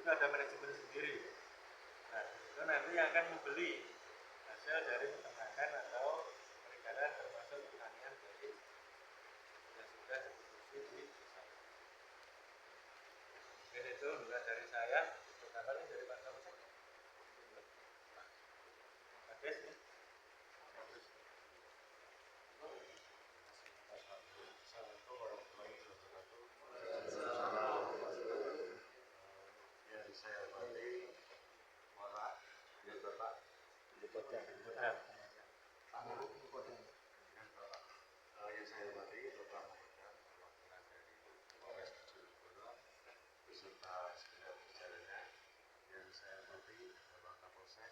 itu ada manajemen sendiri. Nah, itu nanti yang akan membeli hasil dari peternakan atau perikanan termasuk pertanian dari yang sudah diproduksi di desa. Mungkin itu mulai dari saya, pertanyaan dari Pak Kapolsek. Pak Des ya. Assalamualaikum warahmatullahi wabarakatuh. Yang saya hormati, mohon ya Bapak, yang saya hormati Bapak Mahmudkan, perwakilan dari Polres Bojonegoro beserta segenap jajarannya. Yang saya hormati Bapak Kapolsek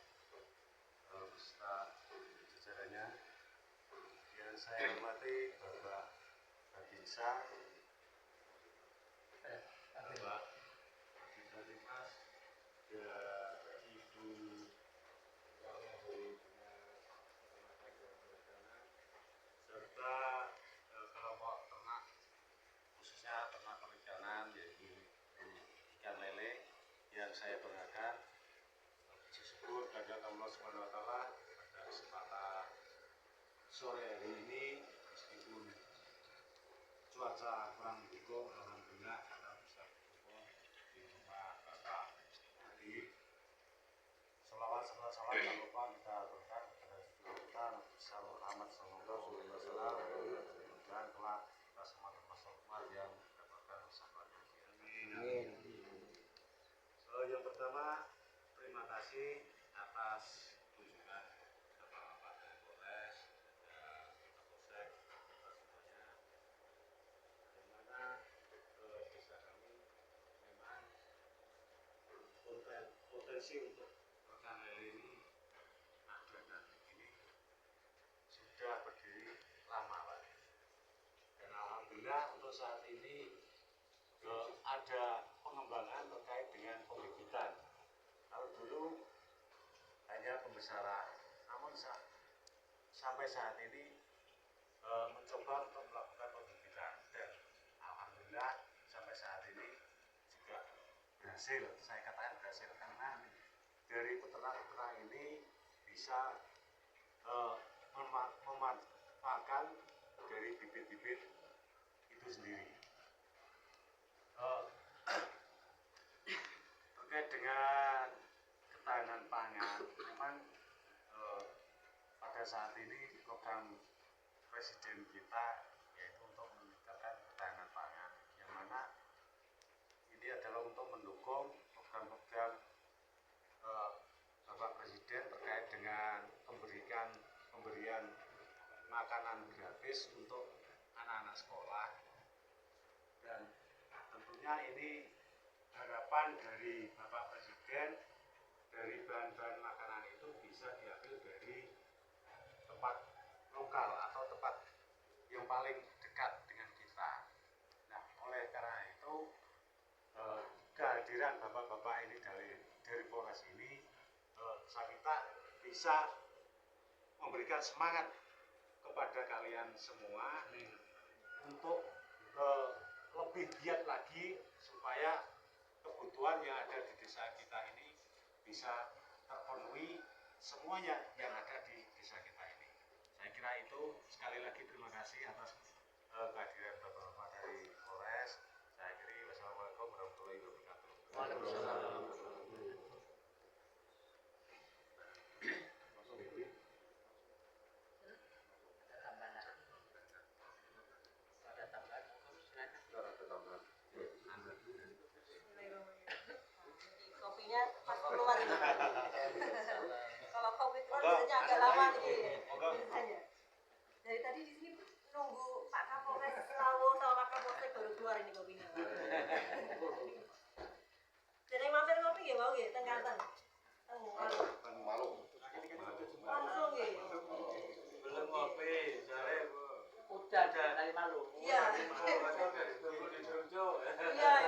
beserta jajarannya. Yang saya hormati Bapak Babinsa, Bapak Kabinmas, dan Ibu serta kelompok ternak, khususnya ternak perikanan yaitu ikan lele yang saya banggakan. Puji syukur kepada Allah Subhanahu wa taala pada kesempatan sore hari ini, meskipun cuaca kurang mendukung, alhamdulillah kita bisa berkumpul di rumah Bapak Adi. Salawat tak lupa kita aturkan kepada Rasulullah kita Nabi Muhammad sallallahu alaihi wasallam. Mudah-mudahan kelak kita semua termasuk umat yang mendapatkan syafaatnya. Amin. Yang pertama, terima kasih atas kunjungan Bapak dari Polres dan Kapolsek semuanya, di mana desa kami memang potensi untuk ikan lele ini ada, dan ini sudah berdiri lama Pak. Dan alhamdulillah untuk saat ini ada pengembangan terkait dengan pembibitan. Kalau dulu hanya pembesaran, namun sampai saat ini mencoba untuk melakukan pembibitan, dan alhamdulillah sampai saat ini juga berhasil. Saya katakan berhasil karena dari peternak-peternak ini bisa memanfaatkan dari bibit-bibit itu sendiri. Terkait dengan ketahanan pangan, memang pada saat ini program Presiden kita yaitu untuk meningkatkan ketahanan pangan, yang mana ini adalah untuk mendukung program-program Bapak Presiden terkait dengan pemberian makanan gratis untuk anak-anak sekolah. Dan tentunya ini harapan dari Bapak Presiden, dari bahan-bahan makanan itu bisa diambil dari tempat lokal atau tempat yang paling dekat dengan kita. Nah, oleh karena itu kehadiran bapak-bapak ini dari Polres ini, kita bisa memberikan semangat kepada kalian semua untuk lebih giat lagi supaya kebutuhan yang ada di desa kita ini bisa terpenuhi semuanya yang ada di desa kita ini. Saya kira itu. Sekali lagi terima kasih atas kehadiran bapak-bapak dari Polres. Saya akhiri. Wassalamualaikum warahmatullahi wabarakatuh. Waalaikumsalam. Kopinya pas keluar ini. Kalau kopi keluar biasanya agak lama nih biasanya. Dari tadi di sini nunggu Pak Kapolres Lawo sama Pak Kapolsek baru keluar ini kopinya. Jadi mampir kopi nggih mau nggih teng Kanten. Teng Malu. Langsung nggih. Belum ngopi, jare Udah dari Malu. Iya. Iya,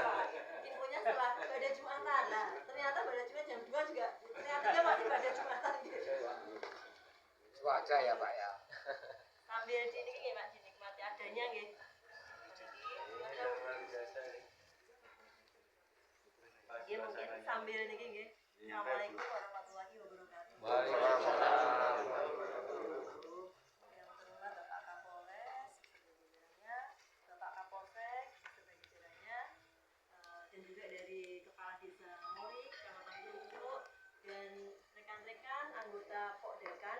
Pak. Infonya setelah pada Jumatan. Nah, ternyata pada Jumat jam 2 juga ternyata masih pada Jumatan gitu. Cuaca ya, Pak ya. Sambil ini nggih Pak dinikmati adanya nggih. luar biasa ini. Ya mungkin sambil niki nggih. Assalamualaikum warahmatullahi wabarakatuh. Waalaikumsalam. Yang terhormat Bapak Kapolres sebagai jajarannya, Bapak Kapolsek sebagai jajarannya, dan juga dari Kepala Desa Mori, Kecamatan Trujok, dan rekan-rekan anggota Pokdakan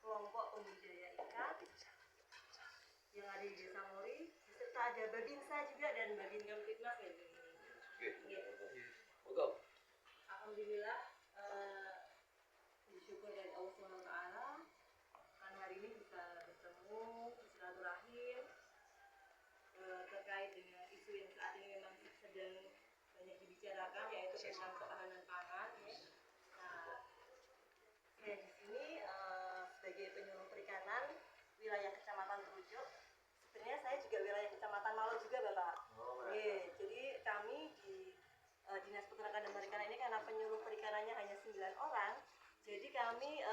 kelompok pembudidaya ikan yang ada di Desa Mori, serta ada Babinsa juga dan Babin Kamtibnas ya. Alhamdulillah, bersyukur dari Allah SWT karena hari ini bisa bertemu silaturahim terkait dengan isu yang saat ini memang sedang banyak dibicarakan, yaitu tentang ketahanan pangan. Nah, saya di sini sebagai penyuluh perikanan wilayah Kecamatan Trujok. Sebenarnya saya juga wilayah Kecamatan Malo juga, Bapak. Jadi kami di Dinas Peternakan dan Perikanan ini karena penyuluh perikanannya hanya 9 orang, jadi kami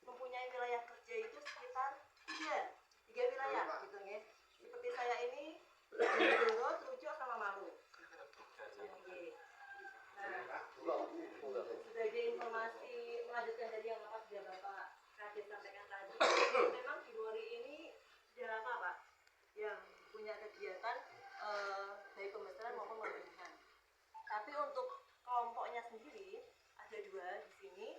mempunyai wilayah kerja itu sekitar 3 wilayah gitu ya. Seperti saya ini Bojonegoro, Trujok sama Malu. Nah, sebagai informasi melanjutkan dari yang apa sudah Bapak Kadis sampaikan tadi, memang di Mori ini sudah lama Pak yang punya kegiatan baik pembesaran maupun pembenihan. Tapi untuk kelompoknya sendiri ada 2 di sini,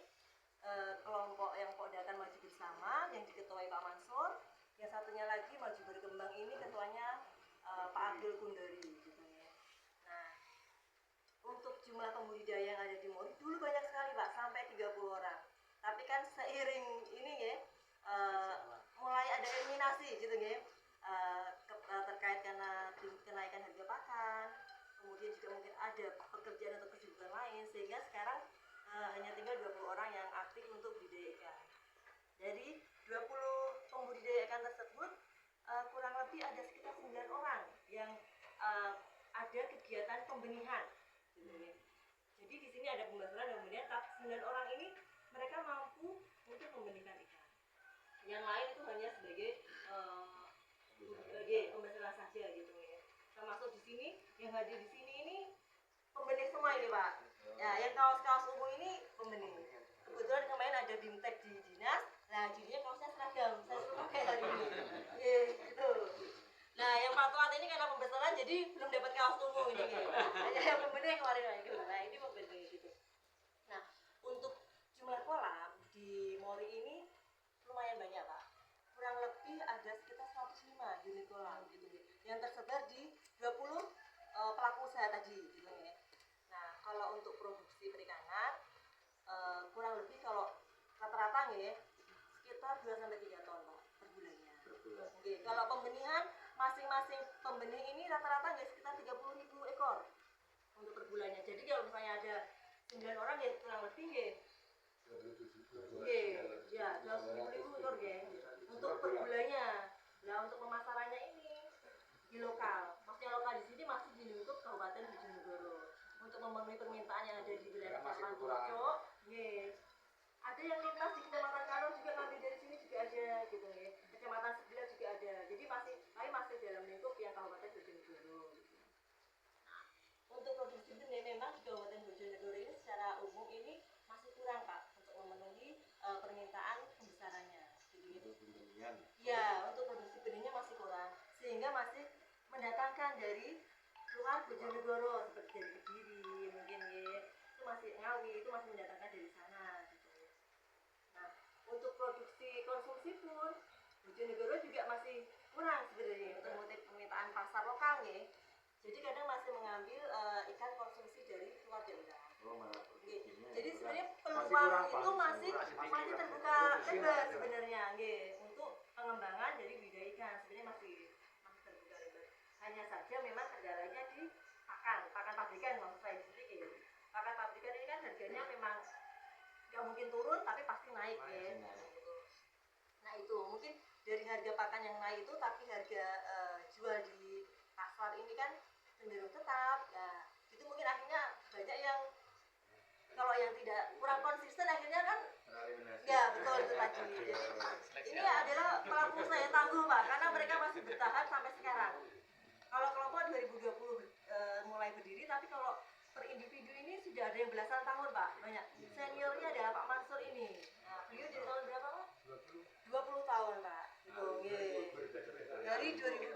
kelompok yang Pokdakan Maju Bersama yang diketuai Pak Mansur, yang satunya lagi Maju Berkembang ini ketuanya Pak Abdul Kundari gitu ya. Nah, untuk jumlah pembudidaya yang ada di Mori dulu banyak sekali Pak, sampai 30 orang. Tapi kan seiring ini ya, mulai ada eliminasi gitu ya, terkait karena kenaikan harga pakan. Kemudian juga mungkin ada pekerjaan atau kesibukan lain, sehingga sekarang hanya tinggal 20 orang yang aktif untuk budidaya ikan. Dari 20 pembudidaya ikan tersebut, kurang lebih ada sekitar 9 orang yang ada kegiatan pembenihan. Jadi di sini ada pembesaran dan pembenihan, tapi 9 orang ini mereka mampu untuk membenihkan ikan. Yang lain itu hanya sebagai pembesaran saja gitu ya. Termasuk di sini yang hadir di sini ini pembenih semua ini Pak. Ya, yang kaos-kaos ungu ini pembenih. Kebetulan kemarin ada bimtek di dinas, nah jadinya kaosnya seragam, saya suruh pakai hari ini. Gitu. Nah, yang patuat ini karena pembesaran jadi belum dapat kaos ungu ini. Hanya yang pembenih kemarin gitu. Nah, ini pembenih gitu. Nah, untuk jumlah kolam di Mori ini lumayan banyak Pak. Kurang lebih ada sekitar 105 unit kolam gitu yang tersebar di 20 pelaku usaha tadi gitu ya. Nah, kalau untuk produksi perikanan kurang lebih kalau rata-rata ya sekitar 2 sampai 3 ton Pak per bulannya. Oke, kalau pembenihan masing-masing pembenih ini rata-rata ya sekitar 30.000 ekor untuk per bulannya. Jadi kalau misalnya ada 9 orang ya kurang lebih ya 20.000 ekor ya untuk per bulannya. Nah, untuk pemasarannya ini di lokal. Maksudnya lokal di sini masih di lingkup Kabupaten Bojonegoro. Untuk memenuhi permintaan yang ada di wilayah Kecamatan Trujok, ada yang lintas di Kecamatan Karo juga ngambil dari sini juga ada gitu ya. Kecamatan sebelah juga ada. Jadi masih dalam lingkup yang Kabupaten Bojonegoro. Gitu. Nah, untuk produksi benih memang di Kabupaten Bojonegoro ini secara umum ini masih kurang Pak untuk memenuhi permintaan pembesarannya. Ya, untuk produksi benihnya masih kurang, sehingga masih mendatangkan dari luar Bojonegoro seperti dari Kediri mungkin ya, itu masih Ngawi, itu masih mendatangkan dari sana gitu. Nah, untuk produksi konsumsi pun Bojonegoro juga masih kurang sebenarnya untuk permintaan pasar lokal ya. Jadi kadang masih mengambil ikan konsumsi dari luar daerah. Jadi sebenarnya peluang itu masih terbuka lebar sebenarnya untuk pengembangan dari budidaya ikan, sebenarnya masih terbuka lebar. Hanya saja memang kendalanya di pakan pabrikan, maksud saya di sini pakan pabrikan ini kan harganya memang nggak mungkin turun tapi pasti naik ya. Nah itu mungkin dari harga pakan yang naik itu, tapi harga jual di pasar ini kan cenderung tetap. Nah itu mungkin akhirnya banyak yang kalau yang tidak kurang konsisten akhirnya kan ya betul itu tadi. Jadi ini adalah pelaku usaha yang tangguh Pak, karena mereka masih bertahan sampai sekarang. Kalau kelompok 2020 mulai berdiri, tapi kalau per individu yang belasan tahun Pak, banyak. Seniornya adalah Pak Mansur ini. Nah, beliau dari tahun berapa Pak? 20 tahun Pak. Gitu, dari 2000